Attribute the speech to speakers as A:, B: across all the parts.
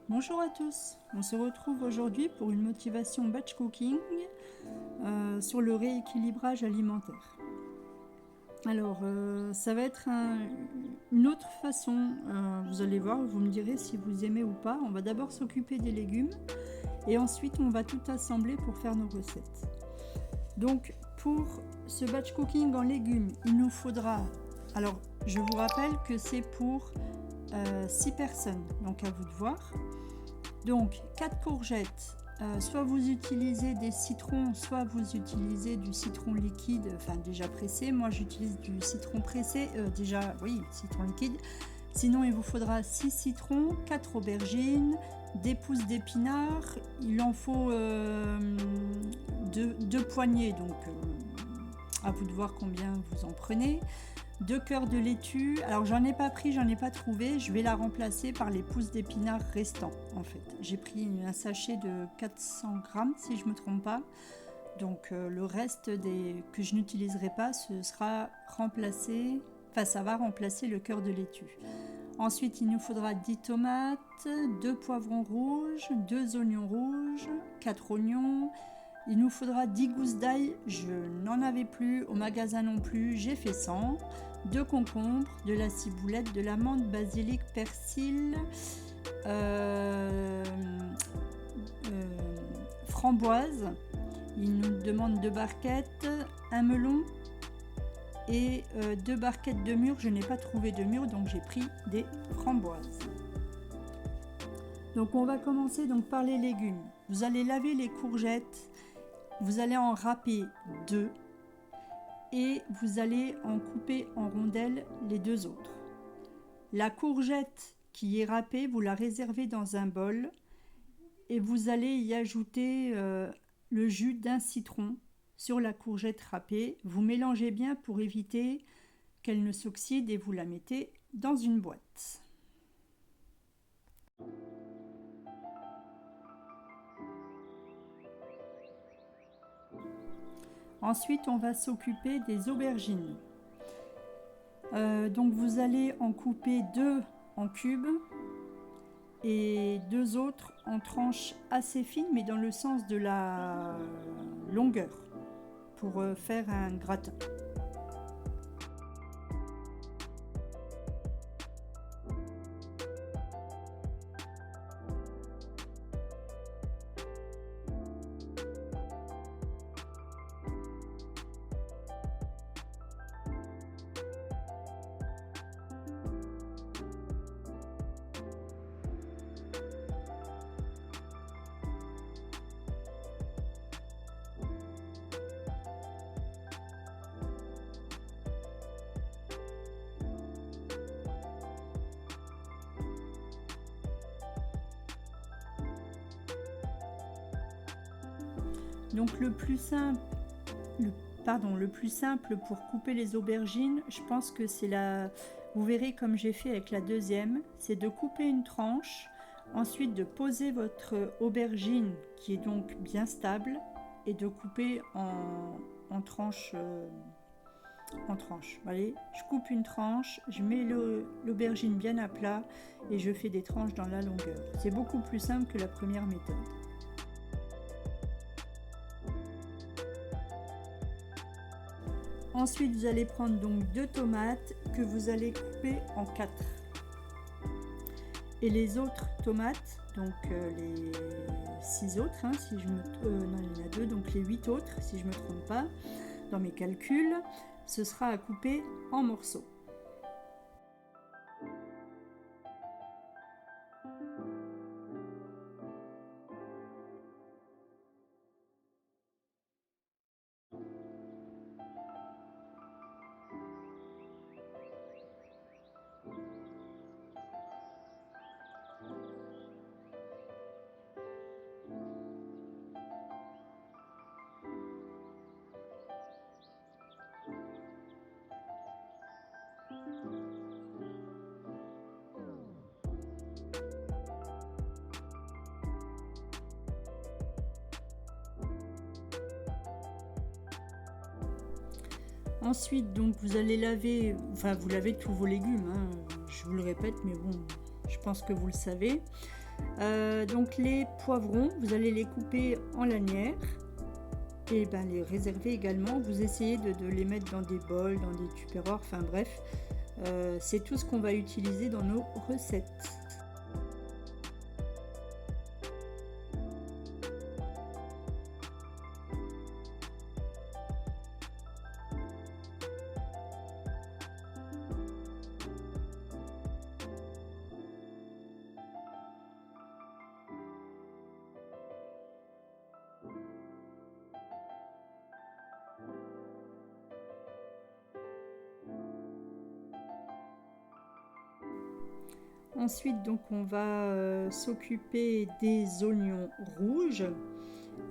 A: Bonjour à tous, on se retrouve aujourd'hui pour une motivation batch cooking sur le rééquilibrage alimentaire. Alors, ça va être une autre façon, vous allez voir, vous me direz si vous aimez ou pas. On va d'abord s'occuper des légumes et ensuite on va tout assembler pour faire nos recettes. Donc, pour ce batch cooking en légumes, il nous faudra, alors je vous rappelle que c'est pour 6 personnes, donc à vous de voir. Donc 4 courgettes, soit vous utilisez des citrons, soit vous utilisez du citron liquide, enfin déjà pressé. Moi j'utilise du citron pressé, citron liquide. Sinon il vous faudra 6 citrons, 4 aubergines, des pousses d'épinards. Il en faut 2 poignées, donc à vous de voir combien vous en prenez. 2 cœurs de laitue, alors j'en ai pas pris, j'en ai pas trouvé, je vais la remplacer par les pousses d'épinards restants en fait. J'ai pris un sachet de 400 grammes si je me trompe pas, donc le reste que je n'utiliserai pas, ce sera remplacé, enfin ça va remplacer le cœur de laitue. Ensuite il nous faudra 10 tomates, 2 poivrons rouges, 2 oignons rouges, 4 oignons. Il nous faudra 10 gousses d'ail, je n'en avais plus, au magasin non plus, j'ai fait 100. 2 concombres, de la ciboulette, de la menthe, basilic, persil, framboise. Il nous demande 2 barquettes, un melon et 2 barquettes de mûres. Je n'ai pas trouvé de mûres, donc j'ai pris des framboises. Donc on va commencer donc par les légumes. Vous allez laver les courgettes, vous allez en râper 2 et vous allez en couper en rondelles les 2 autres. La courgette qui est râpée, vous la réservez dans un bol et vous allez y ajouter le jus d'un citron sur la courgette râpée. Vous mélangez bien pour éviter qu'elle ne s'oxyde et vous la mettez dans une boîte. Ensuite, on va s'occuper des aubergines. Donc vous allez en couper 2 en cubes et 2 autres en tranches assez fines, mais dans le sens de la longueur, pour faire un gratin. Donc le plus simple pour couper les aubergines, je pense que c'est vous verrez comme j'ai fait avec la deuxième, c'est de couper une tranche, ensuite de poser votre aubergine qui est donc bien stable et de couper en tranches. Allez, je coupe une tranche, je mets l'aubergine bien à plat et je fais des tranches dans la longueur. C'est beaucoup plus simple que la première méthode. Ensuite, vous allez prendre donc 2 tomates que vous allez couper en 4. Et les autres tomates, donc les 6 autres, si je me non, il y en a 2, donc les 8 autres, si je ne me trompe pas, dans mes calculs, ce sera à couper en morceaux. Ensuite, donc, vous allez laver, enfin, vous lavez tous vos légumes, hein, je vous le répète, mais bon, je pense que vous le savez. Donc, les poivrons, vous allez les couper en lanières et ben, les réserver également. Vous essayez de les mettre dans des bols, dans des tupperwares, enfin bref, c'est tout ce qu'on va utiliser dans nos recettes. Ensuite, donc, on va s'occuper des oignons rouges.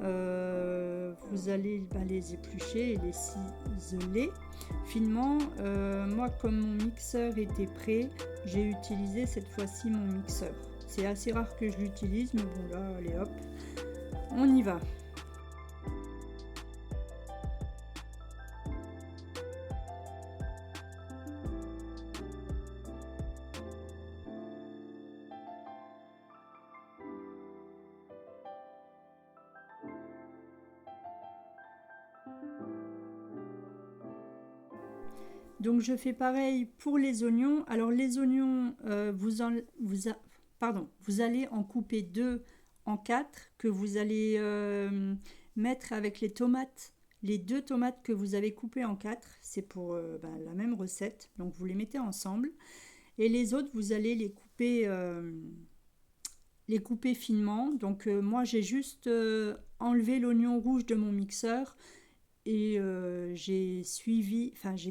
A: Vous allez les éplucher et les ciseler finement. Moi, comme mon mixeur était prêt, j'ai utilisé cette fois-ci mon mixeur. C'est assez rare que je l'utilise, mais bon là, allez hop, on y va. Donc je fais pareil pour les oignons. Alors les oignons, vous allez en couper 2 en 4 que vous allez mettre avec les tomates. Les 2 tomates que vous avez coupées en 4, c'est pour la même recette. Donc vous les mettez ensemble. Et les autres, vous allez les couper finement. Donc moi j'ai juste enlevé l'oignon rouge de mon mixeur. Et j'ai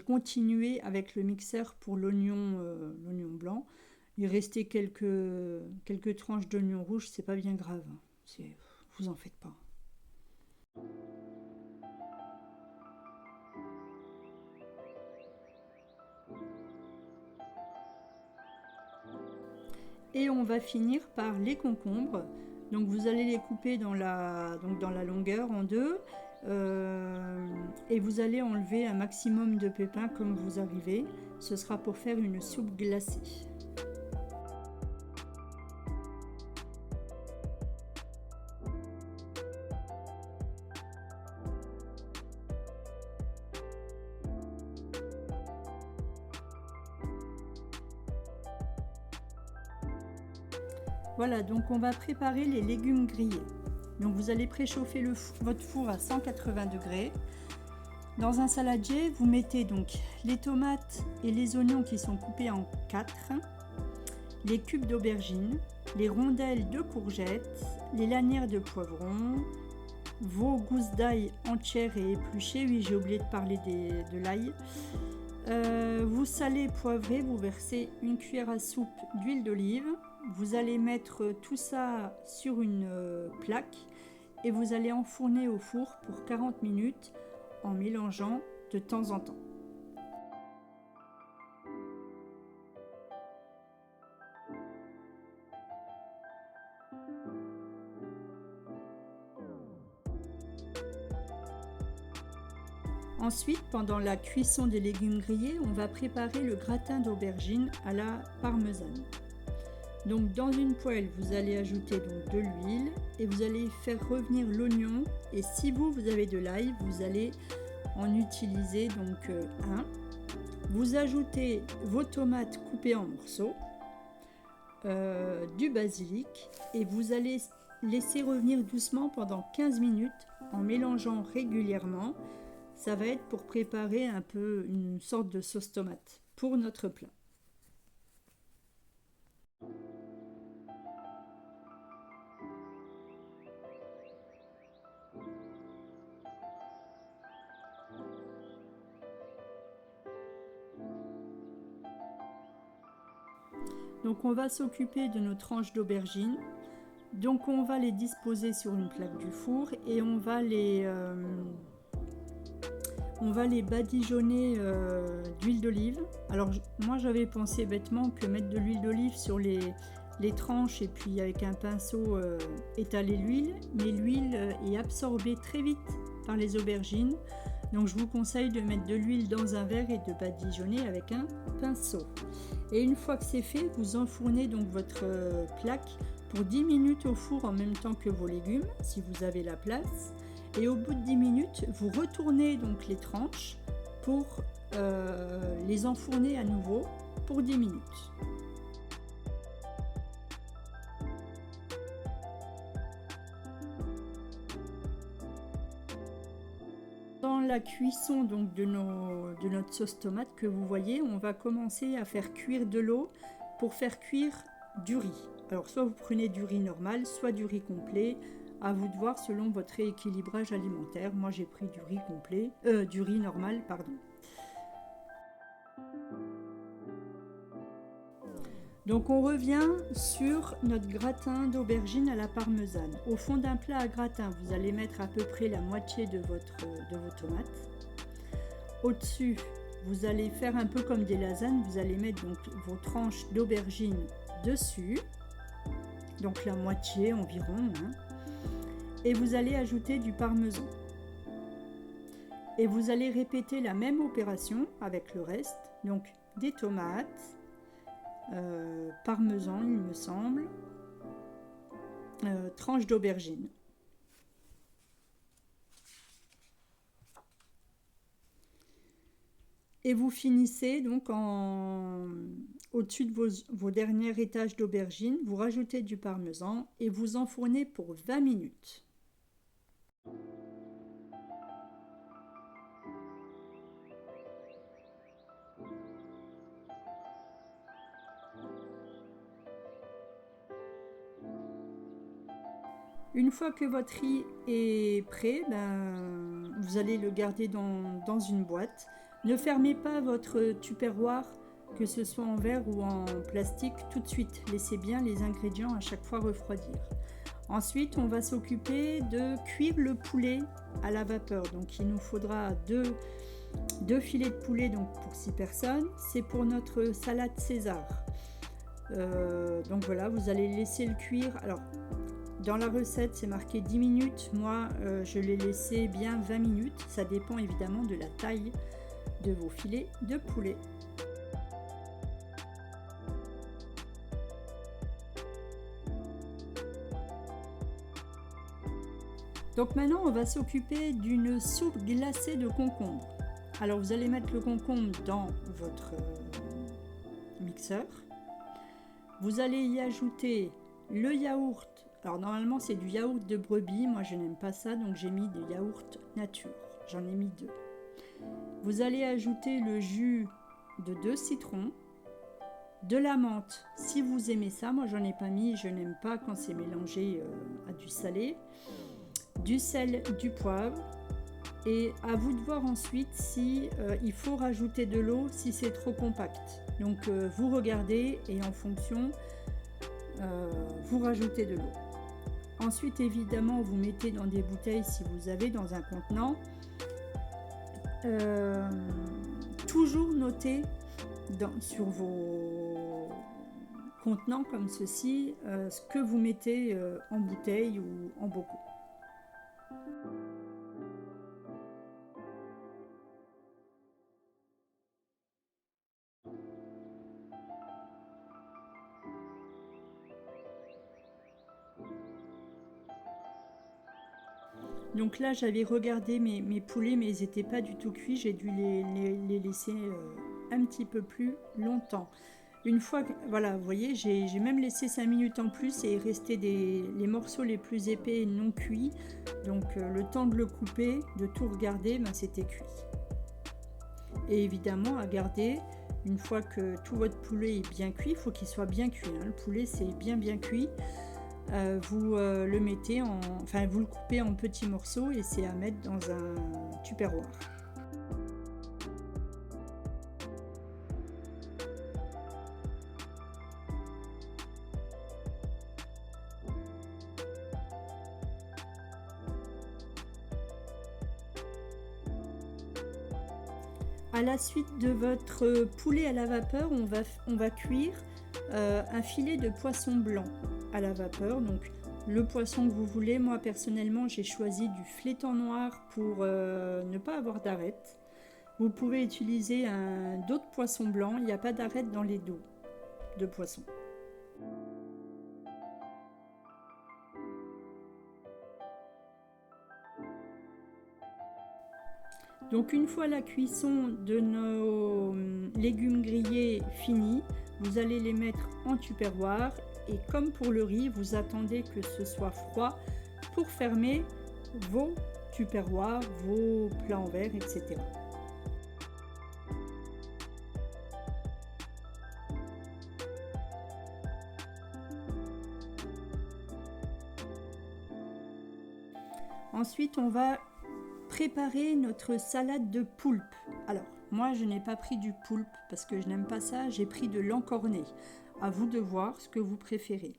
A: continué avec le mixeur pour l'oignon blanc. Il restait quelques tranches d'oignon rouge, c'est pas bien grave. Vous en faites pas. Et on va finir par les concombres. Donc vous allez les couper dans la longueur en 2. Et vous allez enlever un maximum de pépins comme vous arrivez. Ce sera pour faire une soupe glacée. Voilà, donc on va préparer les légumes grillés. Donc vous allez préchauffer votre four à 180 degrés. Dans un saladier, vous mettez donc les tomates et les oignons qui sont coupés en 4, les cubes d'aubergine, les rondelles de courgettes, les lanières de poivrons, vos gousses d'ail entières et épluchées. Oui, j'ai oublié de parler de l'ail. Vous salez, poivrez, vous versez une cuillère à soupe d'huile d'olive. Vous allez mettre tout ça sur une plaque et vous allez enfourner au four pour 40 minutes en mélangeant de temps en temps. Ensuite, pendant la cuisson des légumes grillés, on va préparer le gratin d'aubergine à la parmesane. Donc dans une poêle, vous allez ajouter donc de l'huile et vous allez faire revenir l'oignon. Et si vous avez de l'ail, vous allez en utiliser donc un. Vous ajoutez vos tomates coupées en morceaux, du basilic et vous allez laisser revenir doucement pendant 15 minutes en mélangeant régulièrement. Ça va être pour préparer un peu une sorte de sauce tomate pour notre plat. Donc on va s'occuper de nos tranches d'aubergine. Donc on va les disposer sur une plaque du four et on va les badigeonner d'huile d'olive. Alors moi j'avais pensé bêtement que mettre de l'huile d'olive sur les tranches et puis avec un pinceau étaler l'huile, mais l'huile est absorbée très vite par les aubergines. Donc je vous conseille de mettre de l'huile dans un verre et de badigeonner avec un pinceau. Et une fois que c'est fait, vous enfournez donc votre plaque pour 10 minutes au four en même temps que vos légumes, si vous avez la place. Et au bout de 10 minutes, vous retournez donc les tranches pour les enfourner à nouveau pour 10 minutes. Dans la cuisson donc de notre sauce tomate que vous voyez, on va commencer à faire cuire de l'eau pour faire cuire du riz. Alors soit vous prenez du riz normal, soit du riz complet, à vous de voir selon votre rééquilibrage alimentaire. Moi j'ai pris du riz complet, du riz normal, pardon. Donc on revient sur notre gratin d'aubergine à la parmesane. Au fond d'un plat à gratin, vous allez mettre à peu près la moitié de vos tomates. Au-dessus, vous allez faire un peu comme des lasagnes, vous allez mettre donc vos tranches d'aubergine dessus, donc la moitié environ, hein. Et vous allez ajouter du parmesan. Et vous allez répéter la même opération avec le reste, donc des tomates, parmesan il me semble, tranche d'aubergine. Et vous finissez donc au-dessus de vos derniers étages d'aubergine, vous rajoutez du parmesan et vous enfournez pour 20 minutes. Une fois que votre riz est prêt, vous allez le garder dans une boîte. Ne fermez pas votre tupperware, que ce soit en verre ou en plastique, tout de suite. Laissez bien les ingrédients à chaque fois refroidir. Ensuite, on va s'occuper de cuire le poulet à la vapeur. Donc, il nous faudra deux filets de poulet donc pour 6 personnes. C'est pour notre salade César. Donc voilà, vous allez laisser le cuire. Alors, dans la recette, c'est marqué 10 minutes. Moi, je l'ai laissé bien 20 minutes. Ça dépend évidemment de la taille de vos filets de poulet. Donc maintenant, on va s'occuper d'une soupe glacée de concombre. Alors, vous allez mettre le concombre dans votre mixeur. Vous allez y ajouter le yaourt. Alors normalement c'est du yaourt de brebis, moi je n'aime pas ça, donc j'ai mis des yaourts nature, j'en ai mis 2. Vous allez ajouter le jus de 2 citrons, de la menthe si vous aimez ça, moi j'en ai pas mis, je n'aime pas quand c'est mélangé à du salé, du sel, du poivre, et à vous de voir ensuite si il faut rajouter de l'eau si c'est trop compact. Donc vous regardez et en fonction vous rajoutez de l'eau. Ensuite, évidemment, vous mettez dans des bouteilles si vous avez dans un contenant. Toujours noter sur vos contenants comme ceci ce que vous mettez en bouteille ou en bocaux. Donc là, j'avais regardé mes poulets, mais ils n'étaient pas du tout cuits. J'ai dû les laisser un petit peu plus longtemps. Une fois que, voilà, vous voyez, j'ai même laissé 5 minutes en plus et il restait les morceaux les plus épais non cuits. Donc le temps de le couper, de tout regarder, c'était cuit. Et évidemment, à garder, une fois que tout votre poulet est bien cuit, il faut qu'il soit bien cuit, hein. Le poulet, c'est bien cuit. Vous le mettez vous le coupez en petits morceaux et c'est à mettre dans un tupperware. À la suite de votre poulet à la vapeur, on va cuire un filet de poisson blanc à la vapeur. Donc le poisson que vous voulez. Moi personnellement j'ai choisi du flétan noir pour ne pas avoir d'arête. Vous pouvez utiliser d'autres poissons blancs, il n'y a pas d'arête dans les dos de poisson. Donc une fois la cuisson de nos légumes grillés finie, vous allez les mettre en tupperware et comme pour le riz, vous attendez que ce soit froid pour fermer vos tupperwares, vos plats en verre, etc. Ensuite, on va préparer notre salade de poulpe. Alors, moi, je n'ai pas pris du poulpe parce que je n'aime pas ça. J'ai pris de l'encorné. À vous de voir ce que vous préférez.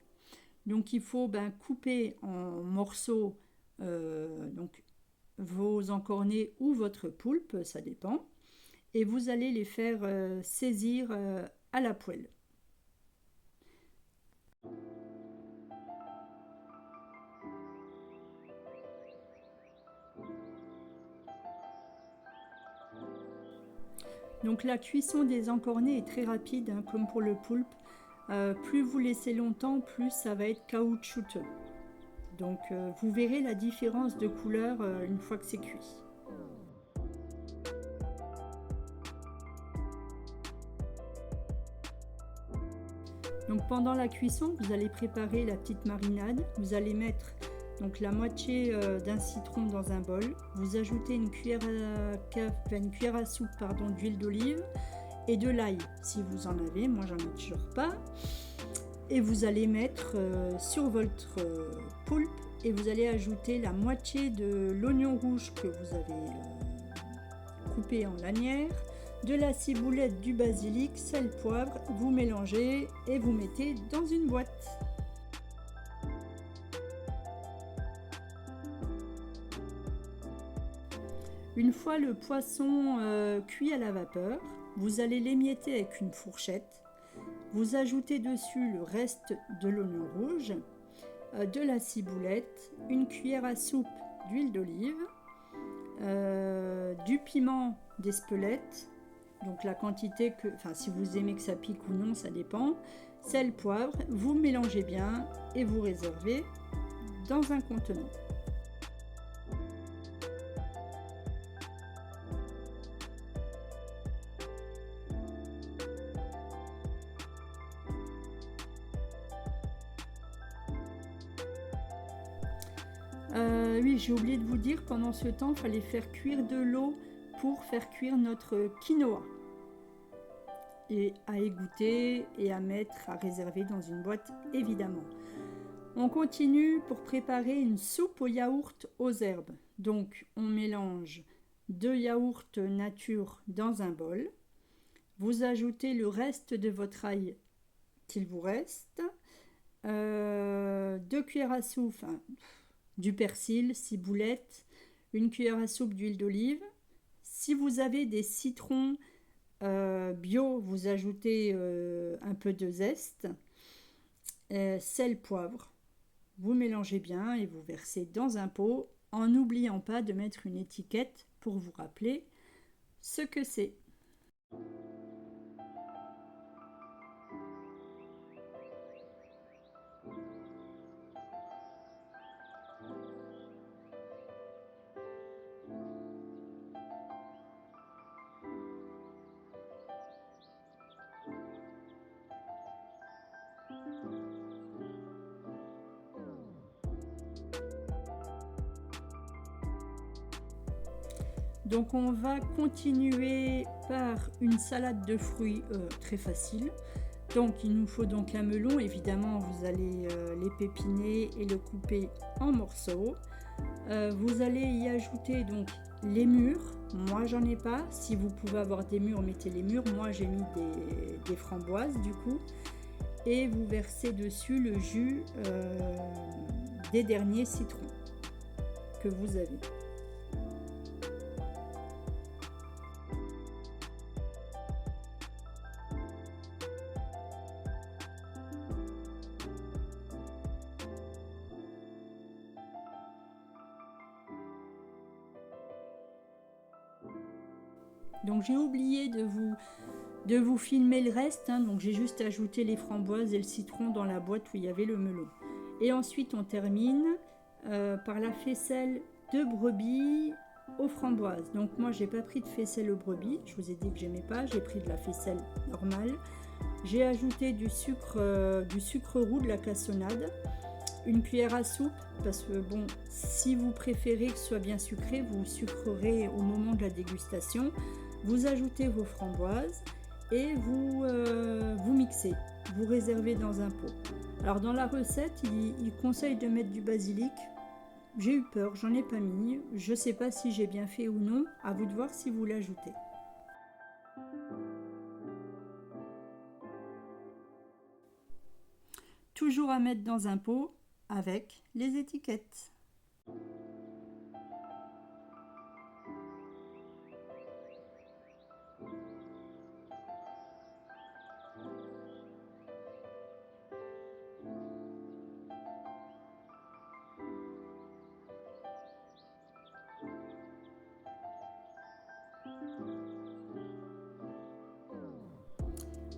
A: Donc, il faut couper en morceaux donc, vos encornés ou votre poulpe, ça dépend. Et vous allez les faire saisir à la poêle. Donc la cuisson des encornés est très rapide, hein, comme pour le poulpe. Plus vous laissez longtemps, plus ça va être caoutchouteux. Donc vous verrez la différence de couleur une fois que c'est cuit. Donc pendant la cuisson, vous allez préparer la petite marinade. Vous allez mettre donc la moitié d'un citron dans un bol. Vous ajoutez une cuillère à soupe d'huile d'olive et de l'ail si vous en avez. Moi j'en ai toujours pas. Et vous allez mettre sur votre poulpe et vous allez ajouter la moitié de l'oignon rouge que vous avez coupé en lanières, de la ciboulette, du basilic, sel, poivre. Vous mélangez et vous mettez dans une boîte. Une fois le poisson cuit à la vapeur, vous allez l'émietter avec une fourchette. Vous ajoutez dessus le reste de l'oignon rouge, de la ciboulette, une cuillère à soupe d'huile d'olive, du piment d'Espelette, donc la quantité que, si vous aimez que ça pique ou non, ça dépend, sel, poivre, vous mélangez bien et vous réservez dans un contenant. Oui, j'ai oublié de vous dire, pendant ce temps, il fallait faire cuire de l'eau pour faire cuire notre quinoa. Et à égoutter et à mettre, à réserver dans une boîte, évidemment. On continue pour préparer une soupe au yaourt aux herbes. Donc, on mélange 2 yaourts nature dans un bol. Vous ajoutez le reste de votre ail qu'il vous reste. 2 cuillères à soupe, du persil, ciboulette, une cuillère à soupe d'huile d'olive. Si vous avez des citrons bio, vous ajoutez un peu de zeste, sel, poivre. Vous mélangez bien et vous versez dans un pot en n'oubliant pas de mettre une étiquette pour vous rappeler ce que c'est. Donc on va continuer par une salade de fruits très facile. Donc il nous faut donc un melon, évidemment vous allez l'épépiner et le couper en morceaux. Vous allez y ajouter donc les mûres. Moi j'en ai pas, si vous pouvez avoir des mûres, mettez les mûres. Moi j'ai mis des framboises du coup. Et vous versez dessus le jus des derniers citrons que vous avez. Donc j'ai oublié de vous filmer le reste, hein, donc j'ai juste ajouté les framboises et le citron dans la boîte où il y avait le melon. Et ensuite on termine par la faisselle de brebis aux framboises. Donc moi j'ai pas pris de faisselle aux brebis, je vous ai dit que j'aimais pas, j'ai pris de la faisselle normale. J'ai ajouté du sucre roux, de la cassonade, une cuillère à soupe, parce que bon, si vous préférez que ce soit bien sucré, vous sucrerez au moment de la dégustation. Vous ajoutez vos framboises et vous mixez, vous réservez dans un pot. Alors dans la recette, il conseille de mettre du basilic. J'ai eu peur, j'en ai pas mis. Je sais pas si j'ai bien fait ou non, à vous de voir si vous l'ajoutez. Toujours à mettre dans un pot avec les étiquettes.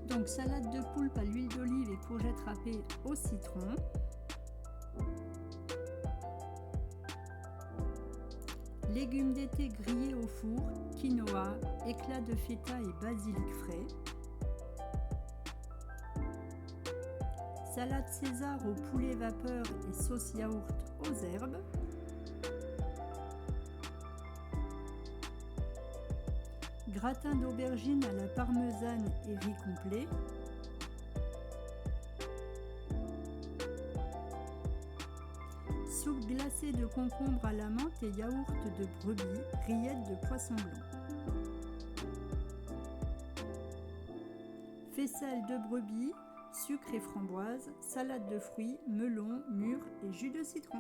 A: Donc salade de poulpe à l'huile d'olive et courgettes râpées au citron. Légumes d'été grillés au four, quinoa, éclats de feta et basilic frais. Salade César au poulet vapeur et sauce yaourt aux herbes. Gratin d'aubergine à la parmesane et riz complet. Soupe glacée de concombre à la menthe et yaourt de brebis, rillettes de poisson blanc. Faisselle de brebis, sucre et framboise, salade de fruits, melon, mûre et jus de citron.